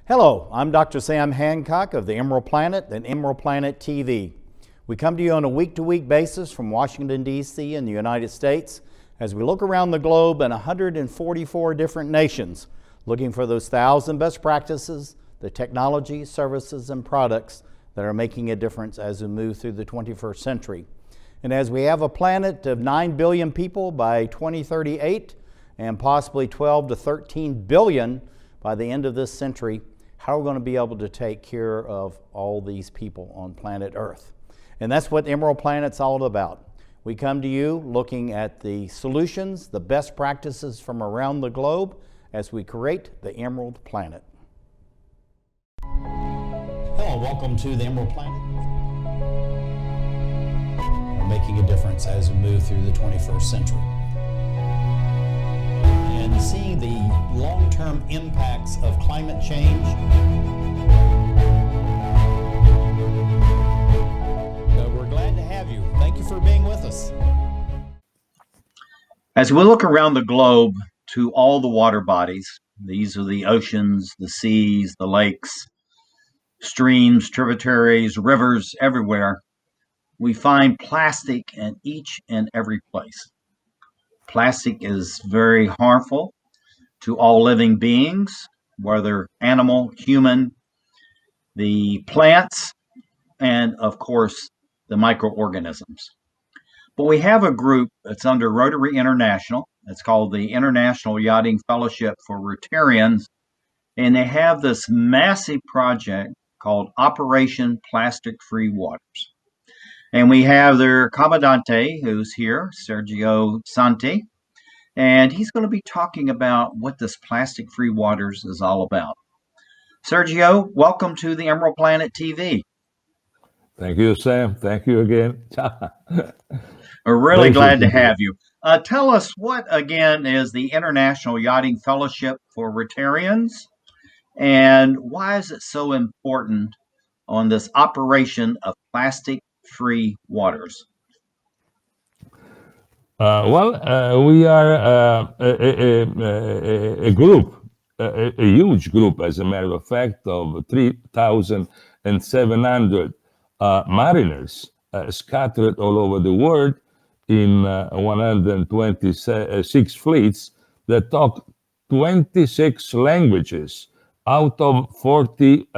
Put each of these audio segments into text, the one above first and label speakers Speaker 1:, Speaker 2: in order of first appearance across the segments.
Speaker 1: Hello, I'm Dr. Sam Hancock of the EmeraldPlanet and EmeraldPlanet TV. We come to you on a week-to-week basis from Washington, D.C. in the United States as we look around the globe in 144 different nations, looking for those 1,000 best practices, the technology, services, and products that are making a difference as we move through the 21st century. And as we have a planet of 9 billion people by 2038 and possibly 12 to 13 billion by the end of this century, how are we going to be able to take care of all these people on planet Earth? And that's what EmeraldPlanet's all about. We come to you looking at the solutions, the best practices from around the globe as we create the Emerald Planet. Hello, welcome to the Emerald Planet. We're making a difference as we move through the 21st century. And seeing the long-term impacts of climate change. We're glad to have you. Thank you for being with us. As we look around the globe to all the water bodies, these are the oceans, the seas, the lakes, streams, tributaries, rivers, everywhere, we find plastic in each and every place. Plastic is very harmful to all living beings, whether animal, human, the plants, and of course, the microorganisms. But we have a group that's under Rotary International. It's called the International Yachting Fellowship for Rotarians, and they have this massive project called Operation Plastic Free Waters. And we have their Comandante, who's here, Sergio Santi, and he's going to be talking about what this Plastic Free Waters is all about. Sergio, welcome to the EmeraldPlanet TV.
Speaker 2: Thank you, Sam. Thank you again.
Speaker 1: We're really glad to have you. Tell us what, again, is the International Yachting Fellowship for Rotarians, and why is it so important on this operation of plastic-free waters?
Speaker 2: We are a group, a huge group, as a matter of fact, of 3,700 mariners scattered all over the world in 126 fleets that talk 26 languages out of 40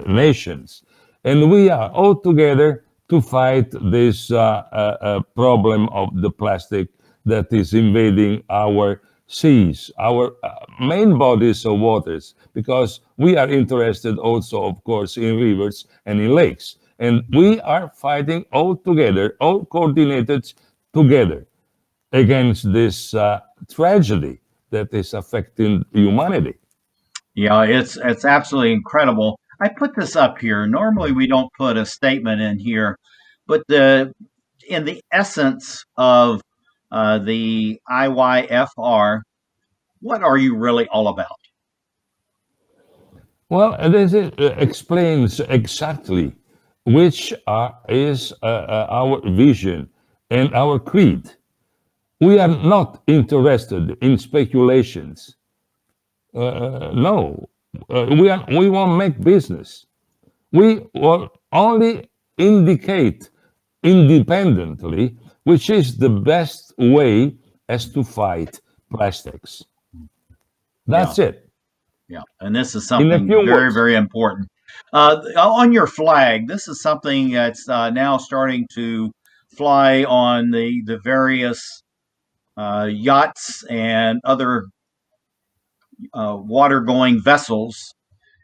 Speaker 2: nations. And we are all together to fight this problem of the plastic that is invading our seas, our main bodies of waters, because we are interested also, of course, in rivers and in lakes. And we are fighting all together, all coordinated together against this tragedy that is affecting humanity.
Speaker 1: Yeah, it's absolutely incredible. I put this up here. Normally we don't put a statement in here, but in the essence of the IYFR, what are you really all about?
Speaker 2: Well, this explains exactly which is our vision and our creed. We are not interested in speculations. No, we won't make business. We will only indicate independently which is the best way as to fight plastics. That's it.
Speaker 1: Yeah, and this is something very, very important. On your flag, this is something that's now starting to fly on the various yachts and other water-going vessels.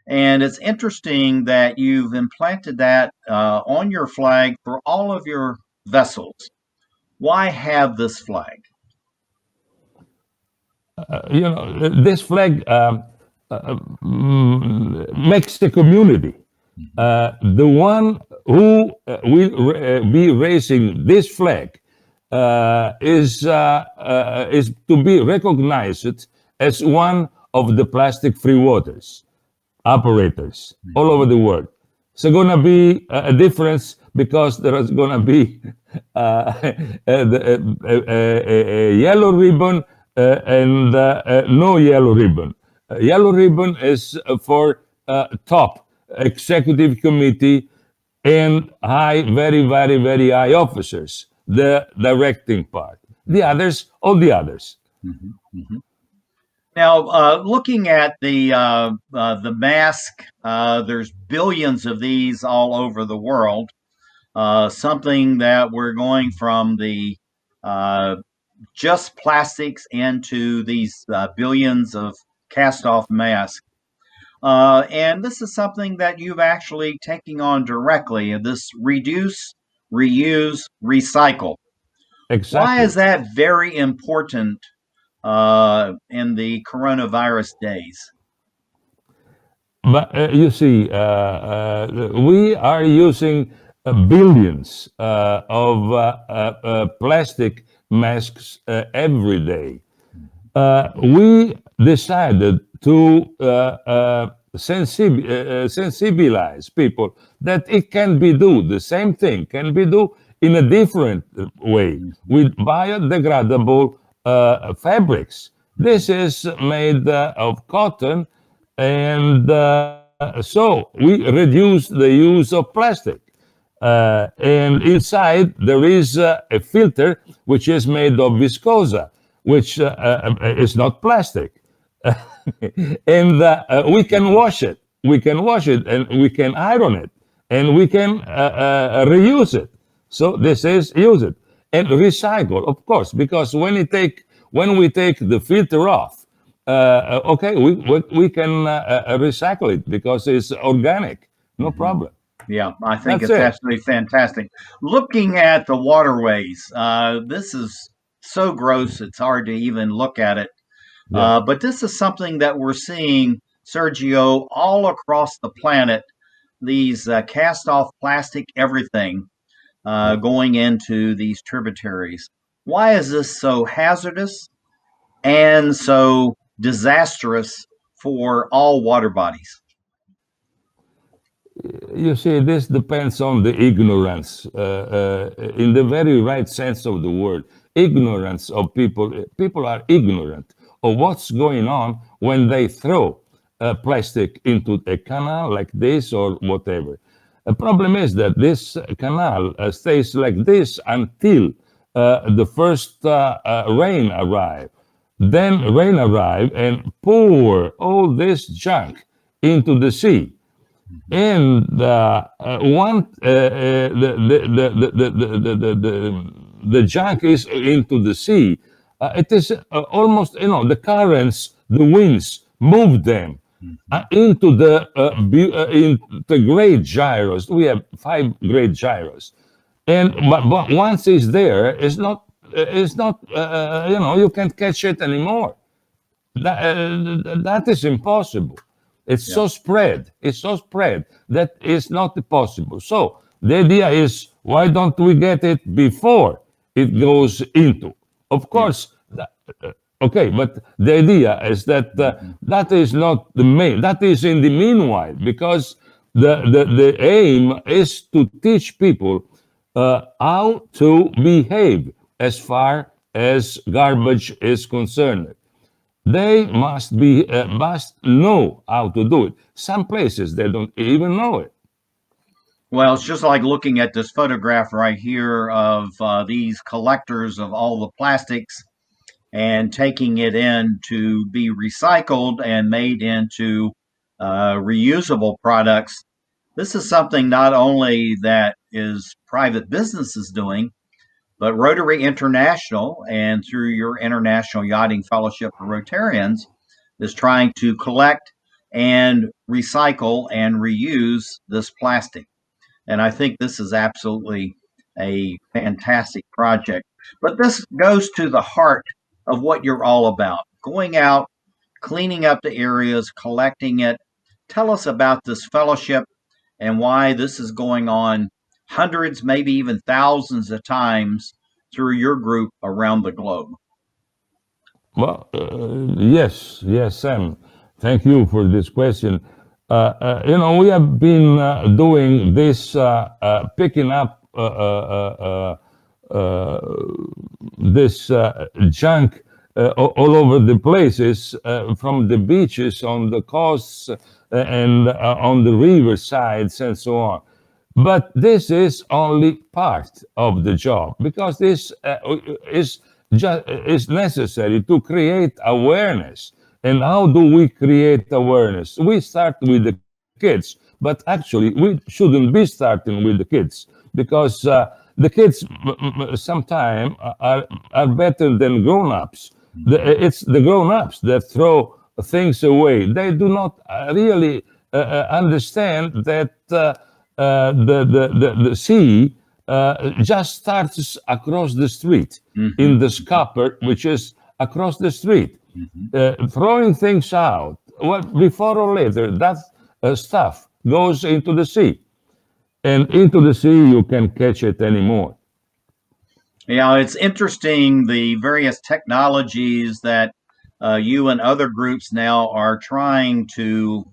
Speaker 1: And it's interesting that you've implanted that on your flag for all of your vessels. Why have this flag?
Speaker 2: This flag makes the community. The one who will be raising this flag is to be recognized as one of the plastic-free waters operators all over the world. So going to be a difference because there is going to be a yellow ribbon and no yellow ribbon. Yellow ribbon is for top executive committee and high, very, very, very high officers, the directing part. The others, all the others.
Speaker 1: Mm-hmm. Mm-hmm. Now, looking at the mask, there's billions of these all over the world. Something that we're going from the just plastics into these billions of cast-off masks. And this is something that you've actually taken on directly, this reduce, reuse, recycle.
Speaker 2: Exactly.
Speaker 1: Why is that very important in the coronavirus days?
Speaker 2: But you see, we are using billions of plastic masks every day. We decided to sensibilize people that it can be do the same thing, can be do in a different way with biodegradable fabrics. This is made of cotton, and so we reduce the use of plastic. And inside there is a filter which is made of viscose, which is not plastic. And we can wash it. We can wash it, and we can iron it, and we can reuse it. So this is use it and recycle, of course, because when we take the filter off, okay, we can recycle it because it's organic, no problem.
Speaker 1: Yeah, I think it's absolutely fantastic. Looking at the waterways, this is so gross, it's hard to even look at it. Yeah. But this is something that we're seeing, Sergio, all across the planet, these cast-off plastic everything going into these tributaries. Why is this so hazardous and so disastrous for all water bodies?
Speaker 2: You see, this depends on the ignorance, in the very right sense of the word. Ignorance of people. People are ignorant of what's going on when they throw plastic into a canal like this or whatever. The problem is that this canal stays like this until the first rain arrive. Then rain arrive and pour all this junk into the sea. And the junk is into the sea. It is almost, the currents, the winds move them into the great gyros. We have 5 great gyros, and but once it's there, it's not you can't catch it anymore. That is impossible. It's so spread. It's so spread that it's not possible. So the idea is, why don't we get it before it goes into? Of course, okay, but the idea is that that is not the main. That is in the meanwhile, because the aim is to teach people how to behave as far as garbage is concerned. They must know how to do it. Some places they don't even know it.
Speaker 1: Well, it's just like looking at this photograph right here of these collectors of all the plastics and taking it in to be recycled and made into reusable products. This is something not only that is private businesses doing, but Rotary International, and through your International Yachting Fellowship of Rotarians, is trying to collect and recycle and reuse this plastic. And I think this is absolutely a fantastic project. But this goes to the heart of what you're all about. Going out, cleaning up the areas, collecting it. Tell us about this fellowship and why this is going on hundreds, maybe even thousands of times through your group around the globe.
Speaker 2: Well, yes, Sam. Thank you for this question. We have been doing this, picking up this junk all over the places, from the beaches, on the coasts, and on the river sides, and so on. But this is only part of the job, because this is necessary to create awareness. And how do we create awareness? We start with the kids, but actually we shouldn't be starting with the kids, because the kids sometimes are better than grown-ups. It's the grown-ups that throw things away. They do not really understand that the sea just starts across the street, in the scupper, which is across the street. Throwing things out, well, before or later, that stuff goes into the sea. And into the sea, you can catch it anymore.
Speaker 1: Yeah, it's interesting, the various technologies that you and other groups now are trying to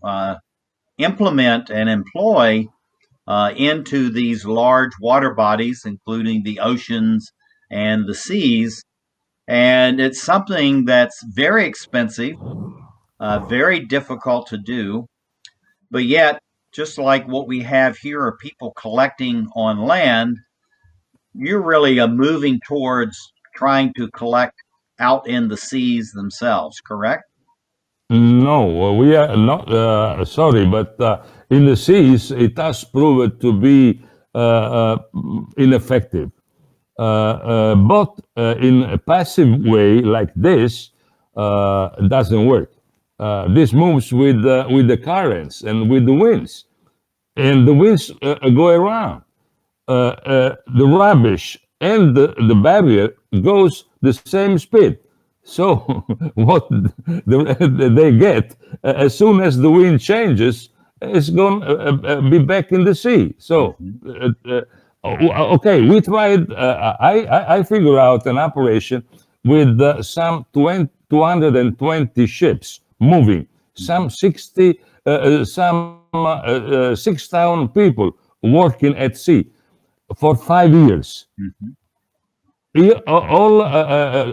Speaker 1: implement and employ into these large water bodies, including the oceans and the seas. And it's something that's very expensive, very difficult to do. But yet, just like what we have here are people collecting on land, you're really moving towards trying to collect out in the seas themselves, correct?
Speaker 2: No, we are not, sorry, but in the seas, it has proved to be ineffective. But in a passive way like this, doesn't work. This moves with the currents and with the winds. And the winds go around. The rubbish and the barrier goes the same speed. So what they get, as soon as the wind changes, it's going to be back in the sea. So, okay, we tried, I figured out an operation with some 220 ships moving, some 60, some 6,000 people working at sea for 5 years. All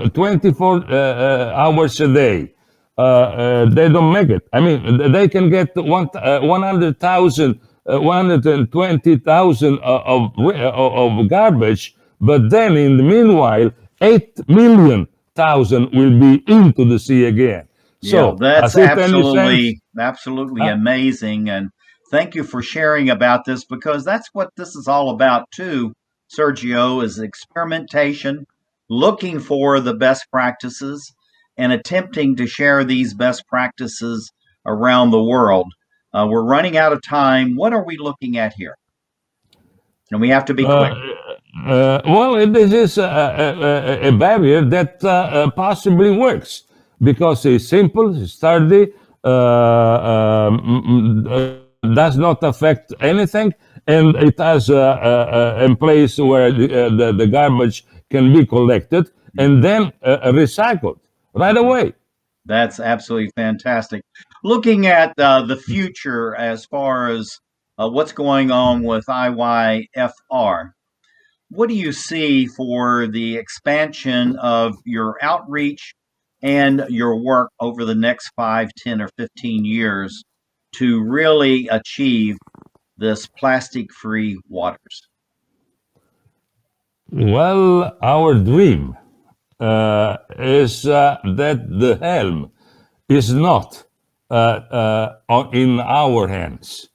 Speaker 2: 24 hours a day. They don't make it. I mean, they can get 100,000, 120,000 of garbage, but then in the meanwhile, 8 million thousand will be into the sea again. So
Speaker 1: that's absolutely amazing. And thank you for sharing about this, because that's what this is all about too, Sergio, is experimentation, looking for the best practices and attempting to share these best practices around the world. We're running out of time. What are we looking at here? And we have to be quick.
Speaker 2: Well, this is a barrier that possibly works, because it's simple, it's sturdy, does not affect anything, and it has a place where the garbage can be collected and then recycled right away.
Speaker 1: That's absolutely fantastic. Looking at the future as far as what's going on with IYFR, what do you see for the expansion of your outreach and your work over the next 5, 10, or 15 years to really achieve this plastic-free waters?
Speaker 2: Well, our dream is that the helm is not in our hands.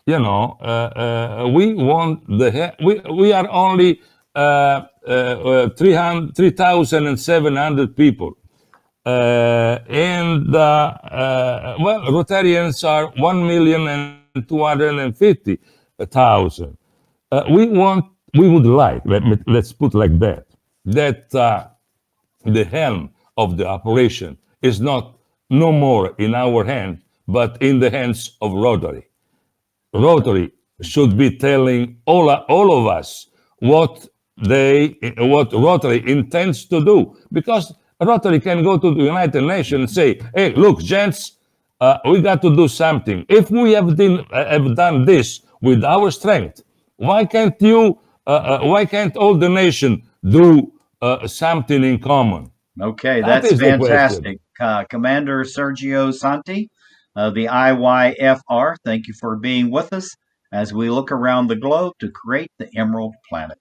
Speaker 2: You know, we want we are only 3,700 people. And well, Rotarians are 1,250,000. We would like, let's put like that, that the helm of the operation is no more in our hands, but in the hands of Rotary. Rotary should be telling all of us what Rotary intends to do, because Rotary can go to the United Nations and say, hey, look, gents, we got to do something. If we have done this with our strength, why can't all the nation do something in common?
Speaker 1: Okay,
Speaker 2: That
Speaker 1: that's
Speaker 2: is the question.
Speaker 1: fantastic. Commander Sergio Santi of the IYFR, thank you for being with us as we look around the globe to create the Emerald Planet.